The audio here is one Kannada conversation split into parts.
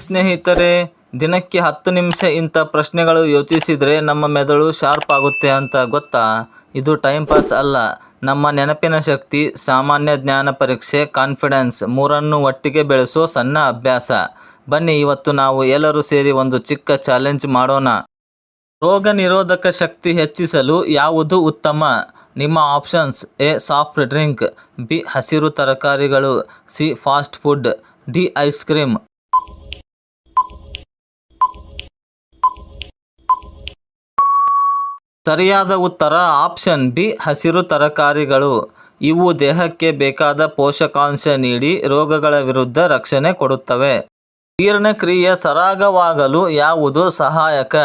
ಸ್ನೇಹಿತರೆ, ದಿನಕ್ಕೆ 10 ನಿಮಿಷ ಇಂಥ ಪ್ರಶ್ನೆಗಳು ಯೋಚಿಸಿದರೆ ನಮ್ಮ ಮೆದುಳು ಶಾರ್ಪ್ ಆಗುತ್ತೆ ಅಂತ ಗೊತ್ತಾ? ಇದು ಟೈಮ್ ಪಾಸ್ ಅಲ್ಲ, ನಮ್ಮ ನೆನಪಿನ ಶಕ್ತಿ, ಸಾಮಾನ್ಯ ಜ್ಞಾನ ಪರೀಕ್ಷೆ, ಕಾನ್ಫಿಡೆನ್ಸ್ ಮೂರನ್ನು ಒಟ್ಟಿಗೆ ಬೆಳೆಸೋ ಸಣ್ಣ ಅಭ್ಯಾಸ. ಬನ್ನಿ ಇವತ್ತು ನಾವು ಎಲ್ಲರೂ ಸೇರಿ ಒಂದು ಚಿಕ್ಕ ಚಾಲೆಂಜ್ ಮಾಡೋಣ. ರೋಗ ನಿರೋಧಕ ಶಕ್ತಿ ಹೆಚ್ಚಿಸಲು ಯಾವುದು ಉತ್ತಮ? ನಿಮ್ಮ options: A soft drink, B ಹಸಿರು ತರಕಾರಿಗಳು, C fast food, D ice cream. ಸರಿಯಾದ ಉತ್ತರ ಆಪ್ಷನ್ ಬಿ ಹಸಿರು ತರಕಾರಿಗಳು. ಇವು ದೇಹಕ್ಕೆ ಬೇಕಾದ ಪೋಷಕಾಂಶ ನೀಡಿ ರೋಗಗಳ ವಿರುದ್ಧ ರಕ್ಷಣೆ ಕೊಡುತ್ತವೆ. ಜೀರ್ಣಕ್ರಿಯೆ ಸರಾಗವಾಗಲು ಯಾವುದು ಸಹಾಯಕ?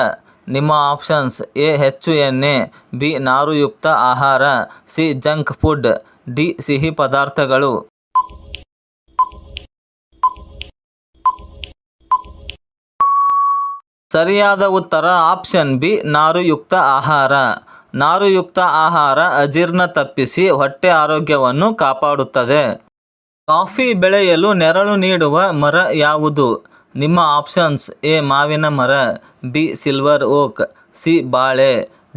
ನಿಮ್ಮ ಆಪ್ಷನ್ಸ್: ಎ ಹೆಚ್ಚು ಎಣ್ಣೆ, ಬಿ ನಾರುಯುಕ್ತ ಆಹಾರ, ಸಿ ಜಂಕ್ ಫುಡ್, ಡಿ ಸಿಹಿ ಪದಾರ್ಥಗಳು. ಸರಿಯಾದ ಉತ್ತರ ಆಪ್ಷನ್ ಬಿ ನಾರುಯುಕ್ತ ಆಹಾರ. ನಾರುಯುಕ್ತ ಆಹಾರ ಅಜೀರ್ಣ ತಪ್ಪಿಸಿ ಹೊಟ್ಟೆ ಆರೋಗ್ಯವನ್ನು ಕಾಪಾಡುತ್ತದೆ. ಕಾಫಿ ಬೆಳೆಯಲು ನೆರಳು ನೀಡುವ ಮರ ಯಾವುದು? ನಿಮ್ಮ ಆಪ್ಷನ್ಸ್: ಎ ಮಾವಿನ ಮರ, ಬಿ ಸಿಲ್ವರ್ ಓಕ್, ಸಿ ಬಾಳೆ,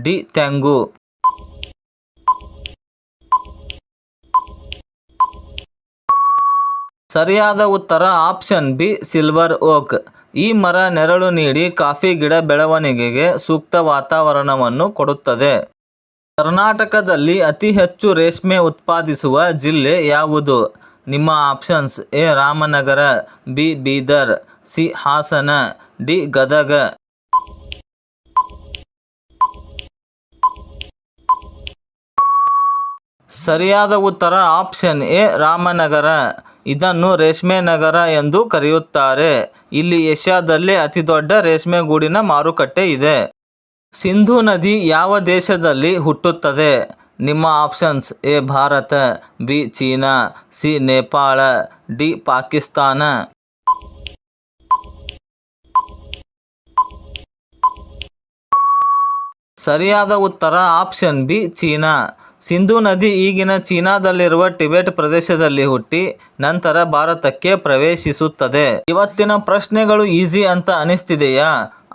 ಡಿ ತೆಂಗು. ಸರಿಯಾದ ಉತ್ತರ ಆಪ್ಷನ್ ಬಿ ಸಿಲ್ವರ್ ಓಕ್. ಈ ಮರ ನೆರಳು ನೀಡಿ ಕಾಫಿ ಗಿಡ ಬೆಳವಣಿಗೆಗೆ ಸೂಕ್ತ ವಾತಾವರಣವನ್ನು ಕೊಡುತ್ತದೆ. ಕರ್ನಾಟಕದಲ್ಲಿ ಅತಿ ಹೆಚ್ಚು ರೇಷ್ಮೆ ಉತ್ಪಾದಿಸುವ ಜಿಲ್ಲೆ ಯಾವುದು? ನಿಮ್ಮ options: A Ramanagara, B Bidar, C Hassan, D Gadag. ಸರಿಯಾದ ಉತ್ತರ ಆಪ್ಷನ್ ಎ ರಾಮನಗರ. ಇದನ್ನು ರೇಷ್ಮೆ ನಗರ ಎಂದು ಕರೆಯುತ್ತಾರೆ. ಇಲ್ಲಿ ಏಷ್ಯಾದಲ್ಲೇ ಅತಿದೊಡ್ಡ ರೇಷ್ಮೆಗೂಡಿನ ಮಾರುಕಟ್ಟೆ ಇದೆ. ಸಿಂಧೂ ನದಿ ಯಾವ ದೇಶದಲ್ಲಿ ಹುಟ್ಟುತ್ತದೆ? ನಿಮ್ಮ options: A Bharat, B China, C Nepal, D Pakistan. ಸರಿಯಾದ ಉತ್ತರ ಆಪ್ಷನ್ ಬಿ ಚೀನಾ. ಸಿಂಧೂ ನದಿ ಈಗಿನ ಚೀನಾದಲ್ಲಿರುವ ಟಿಬೆಟ್ ಪ್ರದೇಶದಲ್ಲಿ ಹುಟ್ಟಿ ನಂತರ ಭಾರತಕ್ಕೆ ಪ್ರವೇಶಿಸುತ್ತದೆ. ಇವತ್ತಿನ ಪ್ರಶ್ನೆಗಳು ಈಸಿ ಅಂತ ಅನಿಸ್ತಿದೆಯಾ?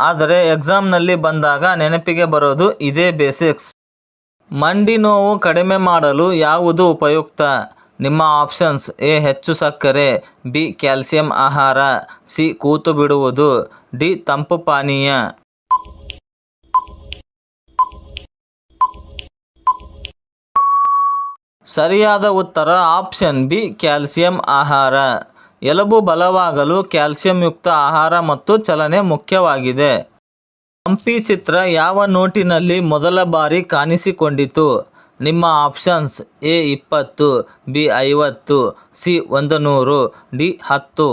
ಆದರೆ ಎಕ್ಸಾಮ್ನಲ್ಲಿ ಬಂದಾಗ ನೆನಪಿಗೆ ಬರೋದು ಇದೇ ಬೇಸಿಕ್ಸ್. ಮಂಡಿ ನೋವು ಕಡಿಮೆ ಮಾಡಲು ಯಾವುದು ಉಪಯುಕ್ತ? ನಿಮ್ಮ ಆಪ್ಷನ್ಸ್: ಎ ಹೆಚ್ಚು ಸಕ್ಕರೆ, ಬಿ ಕ್ಯಾಲ್ಸಿಯಂ ಆಹಾರ, ಸಿ ಕೂತು ಬಿಡುವುದು, ಡಿ ತಂಪು ಪಾನೀಯ. ಸರಿಯಾದ ಉತ್ತರ ಆಪ್ಷನ್ ಬಿ ಕ್ಯಾಲ್ಸಿಯಂ ಆಹಾರ. ಎಲುಬು ಬಲವಾಗಲು ಕ್ಯಾಲ್ಸಿಯಂ ಯುಕ್ತ ಆಹಾರ ಮತ್ತು ಚಲನೆ ಮುಖ್ಯವಾಗಿದೆ. ಹಂಪಿ ಚಿತ್ರ ಯಾವ ನೋಟಿನಲ್ಲಿ ಮೊದಲ ಬಾರಿ ಕಾಣಿಸಿಕೊಂಡಿತು? ನಿಮ್ಮ options: A 20, B 50, C 100, D 10.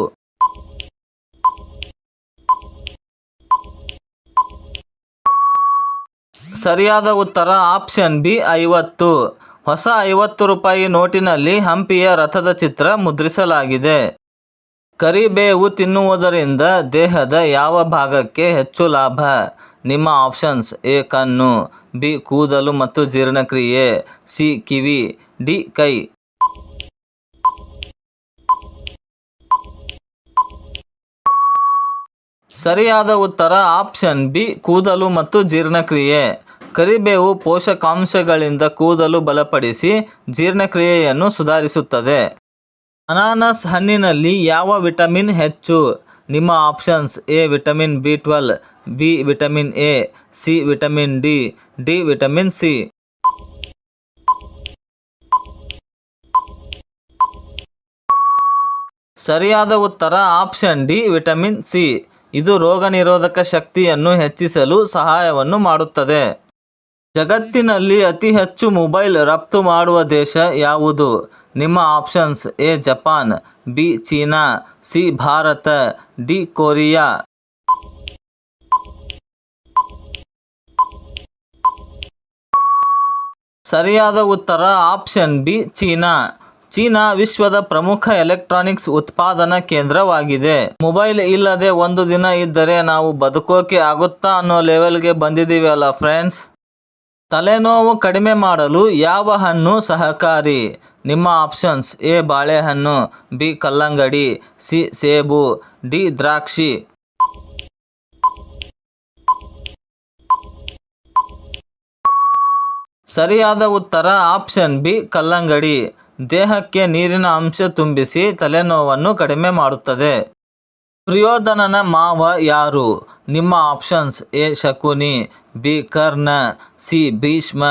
ಸರಿಯಾದ ಉತ್ತರ ಆಪ್ಷನ್ ಬಿ 50. ಹೊಸ 50 ರೂಪಾಯಿ ನೋಟಿನಲ್ಲಿ ಹಂಪಿಯ ರಥದ ಚಿತ್ರ ಮುದ್ರಿಸಲಾಗಿದೆ. ಕರಿಬೇವು ತಿನ್ನುವುದರಿಂದ ದೇಹದ ಯಾವ ಭಾಗಕ್ಕೆ ಹೆಚ್ಚು ಲಾಭ? ನಿಮ್ಮ ಆಪ್ಷನ್ಸ್: ಎ ಕಣ್ಣು, ಬಿ ಕೂದಲು ಮತ್ತು ಜೀರ್ಣಕ್ರಿಯೆ, ಸಿ ಕಿವಿ, ಡಿ ಕೈ. ಸರಿಯಾದ ಉತ್ತರ ಆಪ್ಷನ್ ಬಿ ಕೂದಲು ಮತ್ತು ಜೀರ್ಣಕ್ರಿಯೆ. ಕರಿಬೇವು ಪೋಷಕಾಂಶಗಳಿಂದ ಕೂದಲು ಬಲಪಡಿಸಿ ಜೀರ್ಣಕ್ರಿಯೆಯನ್ನು ಸುಧಾರಿಸುತ್ತದೆ. ಅನಾನಸ್ ಹಣ್ಣಿನಲ್ಲಿ ಯಾವ ವಿಟಮಿನ್ ಹೆಚ್ಚು? ನಿಮ್ಮ ಆಪ್ಷನ್ಸ್: ಎ ವಿಟಮಿನ್ ಬಿ12, B vitamin A, C vitamin D, D vitamin C. ಸರಿಯಾದ ಉತ್ತರ ಆಪ್ಷನ್ ಡಿ ವಿಟಮಿನ್ ಸಿ. ಇದು ರೋಗ ನಿರೋಧಕ ಶಕ್ತಿಯನ್ನು ಹೆಚ್ಚಿಸಲು ಸಹಾಯವನ್ನು ಮಾಡುತ್ತದೆ. ಜಗತ್ತಿನಲ್ಲಿ ಅತಿ ಹೆಚ್ಚು ಮೊಬೈಲ್ ರಫ್ತು ಮಾಡುವ ದೇಶ ಯಾವುದು? ನಿಮ್ಮ options: A Japan, B China, C Bharat, D Korea. ಸರಿಯಾದ ಉತ್ತರ ಆಪ್ಷನ್ ಬಿ ಚೀನಾ. ಚೀನಾ ವಿಶ್ವದ ಪ್ರಮುಖ ಎಲೆಕ್ಟ್ರಾನಿಕ್ಸ್ ಉತ್ಪಾದನಾ ಕೇಂದ್ರವಾಗಿದೆ. ಮೊಬೈಲ್ ಇಲ್ಲದೆ ಒಂದು ದಿನ ಇದ್ದರೆ ನಾವು ಬದುಕೋಕೆ ಆಗುತ್ತಾ ಅನ್ನೋ ಲೆವೆಲ್ಗೆ ಬಂದಿದ್ದೀವಿ ಅಲ್ಲ ಫ್ರೆಂಡ್ಸ್. ತಲೆನೋವು ಕಡಿಮೆ ಮಾಡಲು ಯಾವ ಹಣ್ಣು ಸಹಕಾರಿ? ನಿಮ್ಮ ಆಪ್ಷನ್ಸ್: ಎ ಬಾಳೆಹಣ್ಣು, ಬಿ ಕಲ್ಲಂಗಡಿ, ಸಿ ಸೇಬು, ಡಿ ದ್ರಾಕ್ಷಿ. ಸರಿಯಾದ ಉತ್ತರ ಆಪ್ಷನ್ ಬಿ ಕಲ್ಲಂಗಡಿ. ದೇಹಕ್ಕೆ ನೀರಿನ ಅಂಶ ತುಂಬಿಸಿ ತಲೆನೋವನ್ನು ಕಡಿಮೆ ಮಾಡುತ್ತದೆ. ದುರ್ಯೋಧನನ ಮಾವ ಯಾರು? ನಿಮ್ಮ options: A Shakuni, B Karna, C Bhishma,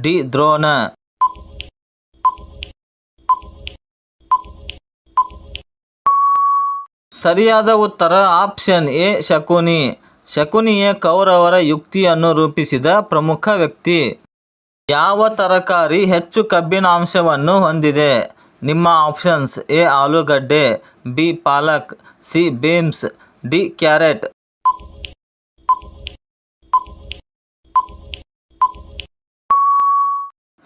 D Drona. ಸರಿಯಾದ ಉತ್ತರ ಆಪ್ಷನ್ ಎ ಶಕುನಿ. ಶಕುನಿಯೇ ಕೌರವರ ಯುಕ್ತಿಯನ್ನು ರೂಪಿಸಿದ ಪ್ರಮುಖ ವ್ಯಕ್ತಿ. ಯಾವ ತರಕಾರಿ ಹೆಚ್ಚು ಕಬ್ಬಿನಾಂಶವನ್ನು ಹೊಂದಿದೆ? ನಿಮ್ಮ ಆಪ್ಷನ್ಸ್: ಎ ಆಲೂಗಡ್ಡೆ, ಬಿ ಪಾಲಕ್, ಸಿ ಬೀನ್ಸ್, ಡಿ ಕ್ಯಾರೆಟ್.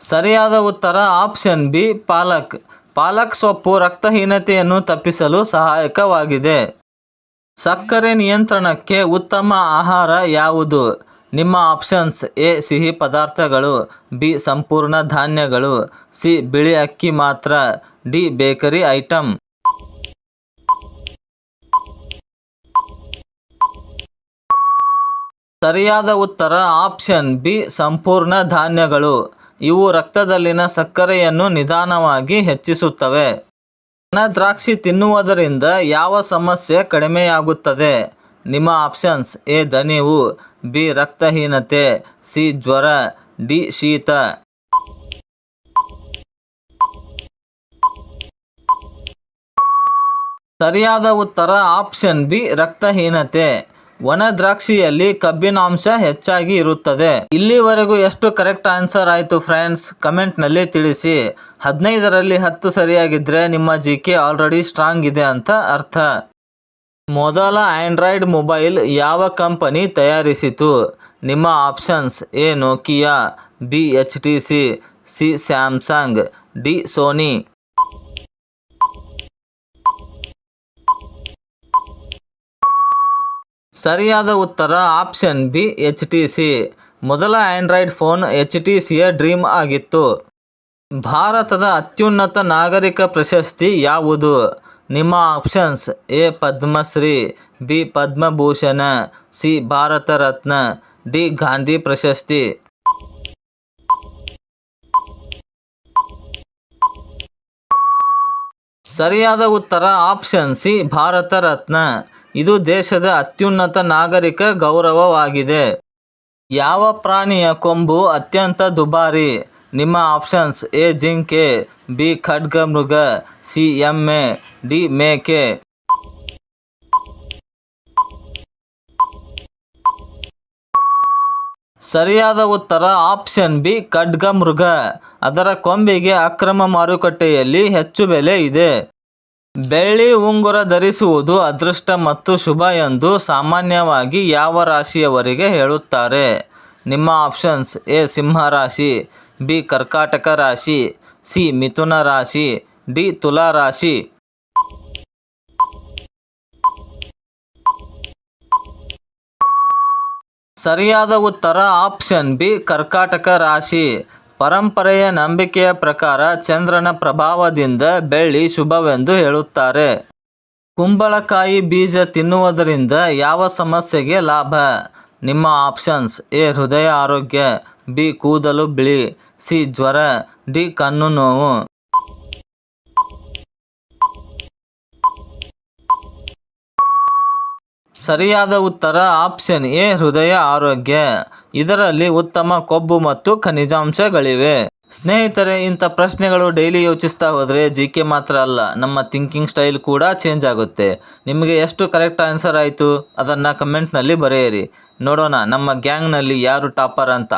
ಸರಿಯಾದ ಉತ್ತರ ಆಪ್ಷನ್ ಬಿ ಪಾಲಕ್. ಪಾಲಕ್ ಸೊಪ್ಪು ರಕ್ತಹೀನತೆಯನ್ನು ತಪ್ಪಿಸಲು ಸಹಾಯಕವಾಗಿದೆ. ಸಕ್ಕರೆ ನಿಯಂತ್ರಣಕ್ಕೆ ಉತ್ತಮ ಆಹಾರ ಯಾವುದು? ನಿಮ್ಮ ಆಪ್ಷನ್ಸ್: ಎ ಸಿಹಿ ಪದಾರ್ಥಗಳು, ಬಿ ಸಂಪೂರ್ಣ ಧಾನ್ಯಗಳು, ಸಿ ಬಿಳಿ ಅಕ್ಕಿ ಮಾತ್ರ, ಡಿ ಬೇಕರಿ ಐಟಮ್. ಸರಿಯಾದ ಉತ್ತರ ಆಪ್ಷನ್ ಬಿ ಸಂಪೂರ್ಣ ಧಾನ್ಯಗಳು. ಇವು ರಕ್ತದಲ್ಲಿನ ಸಕ್ಕರೆಯನ್ನು ನಿಧಾನವಾಗಿ ಹೆಚ್ಚಿಸುತ್ತವೆ. ಒಣ ದ್ರಾಕ್ಷಿ ತಿನ್ನುವುದರಿಂದ ಯಾವ ಸಮಸ್ಯೆ ಕಡಿಮೆಯಾಗುತ್ತದೆ? ನಿಮ್ಮ ಆಪ್ಷನ್ಸ್: ಎ ದಣಿವು, ಬಿ ರಕ್ತಹೀನತೆ, ಸಿ ಜ್ವರ, ಡಿ ಶೀತ. ಸರಿಯಾದ ಉತ್ತರ ಆಪ್ಷನ್ ಬಿ ರಕ್ತಹೀನತೆ. ಒಣ ದ್ರಾಕ್ಷಿಯಲ್ಲಿ ಕಬ್ಬಿನಾಂಶ ಹೆಚ್ಚಾಗಿ ಇರುತ್ತದೆ. ಇಲ್ಲಿವರೆಗೂ ಎಷ್ಟು ಕರೆಕ್ಟ್ ಆನ್ಸರ್ ಆಯಿತು ಫ್ರೆಂಡ್ಸ್? ಕಮೆಂಟ್ನಲ್ಲಿ ತಿಳಿಸಿ. 15ರಲ್ಲಿ 10 ಸರಿಯಾಗಿದ್ದರೆ ನಿಮ್ಮ ಜಿಕೆ ಆಲ್ರೆಡಿ ಸ್ಟ್ರಾಂಗ್ ಇದೆ ಅಂತ ಅರ್ಥ. ಮೊದಲ ಆಂಡ್ರಾಯ್ಡ್ ಮೊಬೈಲ್ ಯಾವ ಕಂಪನಿ ತಯಾರಿಸಿತು? ನಿಮ್ಮ options: A Nokia, B HTC, C Samsung, D Sony. ಸರಿಯಾದ ಉತ್ತರ ಆಪ್ಷನ್ ಬಿ HTC. ಮೊದಲ ಆಂಡ್ರಾಯ್ಡ್ ಫೋನ್ HTCಯ ಡ್ರೀಮ್ ಆಗಿತ್ತು. ಭಾರತದ ಅತ್ಯುನ್ನತ ನಾಗರಿಕ ಪ್ರಶಸ್ತಿ ಯಾವುದು? ನಿಮ್ಮ options: A Padma Shri, B Padma Bhushan, C Bharat Ratna, D Gandhi ಪ್ರಶಸ್ತಿ. ಸರಿಯಾದ ಉತ್ತರ ಆಪ್ಷನ್ ಸಿ ಭಾರತ ರತ್ನ. ಇದು ದೇಶದ ಅತ್ಯುನ್ನತ ನಾಗರಿಕ ಗೌರವವಾಗಿದೆ. ಯಾವ ಪ್ರಾಣಿಯ ಕೊಂಬು ಅತ್ಯಂತ ದುಬಾರಿ? ನಿಮ್ಮ ಆಪ್ಷನ್ಸ್: ಎ ಜಿಂಕೆ, ಬಿ ಖಡ್ಗಮೃಗ, ಸಿ ಎಮ್ಮೆ, ಡಿ ಮೇಕೆ. ಸರಿಯಾದ ಉತ್ತರ ಆಪ್ಷನ್ ಬಿ ಖಡ್ಗಮೃಗ. ಅದರ ಕೊಂಬಿಗೆ ಅಕ್ರಮ ಮಾರುಕಟ್ಟೆಯಲ್ಲಿ ಹೆಚ್ಚು ಬೆಲೆ ಇದೆ. ಬೆಳ್ಳಿ ಉಂಗುರ ಧರಿಸುವುದು ಅದೃಷ್ಟ ಮತ್ತು ಶುಭ ಎಂದು ಸಾಮಾನ್ಯವಾಗಿ ಯಾವ ರಾಶಿಯವರಿಗೆ ಹೇಳುತ್ತಾರೆ? ನಿಮ್ಮ ಆಪ್ಷನ್ಸ್: ಎ ಸಿಂಹ ರಾಶಿ, ಬಿ ಕರ್ಕಾಟಕ ರಾಶಿ, ಸಿ ಮಿಥುನ ರಾಶಿ, ಡಿ ತುಲಾ ರಾಶಿ. ಸರಿಯಾದ ಉತ್ತರ ಆಪ್ಷನ್ ಬಿ ಕರ್ಕಾಟಕ ರಾಶಿ. ಪರಂಪರೆಯ ನಂಬಿಕೆಯ ಪ್ರಕಾರ ಚಂದ್ರನ ಪ್ರಭಾವದಿಂದ ಬೆಳ್ಳಿ ಶುಭವೆಂದು ಹೇಳುತ್ತಾರೆ. ಕುಂಬಳಕಾಯಿ ಬೀಜ ತಿನ್ನುವುದರಿಂದ ಯಾವ ಸಮಸ್ಯೆಗೆ ಲಾಭ? ನಿಮ್ಮ ಆಪ್ಷನ್ಸ್: ಎ ಹೃದಯ ಆರೋಗ್ಯ, ಬಿ ಕೂದಲು ಬಿಳಿ, ಸಿ ಜ್ವರ, ಡಿ ಕಣ್ಣು ನೋವು. ಸರಿಯಾದ ಉತ್ತರ ಆಪ್ಷನ್ ಎ ಹೃದಯ ಆರೋಗ್ಯ. ಇದರಲ್ಲಿ ಉತ್ತಮ ಕೊಬ್ಬು ಮತ್ತು ಖನಿಜಾಂಶಗಳಿವೆ. ಸ್ನೇಹಿತರೆ, ಇಂಥ ಪ್ರಶ್ನೆಗಳು ಡೈಲಿ ಯೋಚಿಸ್ತಾ ಹೋದರೆ ಜಿಕೆ ಮಾತ್ರ ಅಲ್ಲ, ನಮ್ಮ ಥಿಂಕಿಂಗ್ ಸ್ಟೈಲ್ ಕೂಡ ಚೇಂಜ್ ಆಗುತ್ತೆ. ನಿಮಗೆ ಎಷ್ಟು ಕರೆಕ್ಟ್ ಆನ್ಸರ್ ಆಯಿತು ಅದನ್ನು ಕಮೆಂಟ್ನಲ್ಲಿ ಬರೆಯಿರಿ. ನೋಡೋಣ ನಮ್ಮ ಗ್ಯಾಂಗ್ನಲ್ಲಿ ಯಾರು ಟಾಪರ್ ಅಂತ.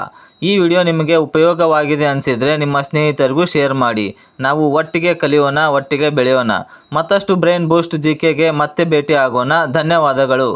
ಈ ವಿಡಿಯೋ ನಿಮಗೆ ಉಪಯೋಗವಾಗಿದೆ ಅನಿಸಿದರೆ ನಿಮ್ಮ ಸ್ನೇಹಿತರಿಗೂ ಶೇರ್ ಮಾಡಿ. ನಾವು ಒಟ್ಟಿಗೆ ಕಲಿಯೋಣ, ಒಟ್ಟಿಗೆ ಬೆಳೆಯೋಣ. ಮತ್ತಷ್ಟು ಬ್ರೈನ್ ಬೂಸ್ಟ್ ಜಿಕೆಗೆ ಮತ್ತೆ ಭೇಟಿ ಆಗೋಣ. ಧನ್ಯವಾದಗಳು.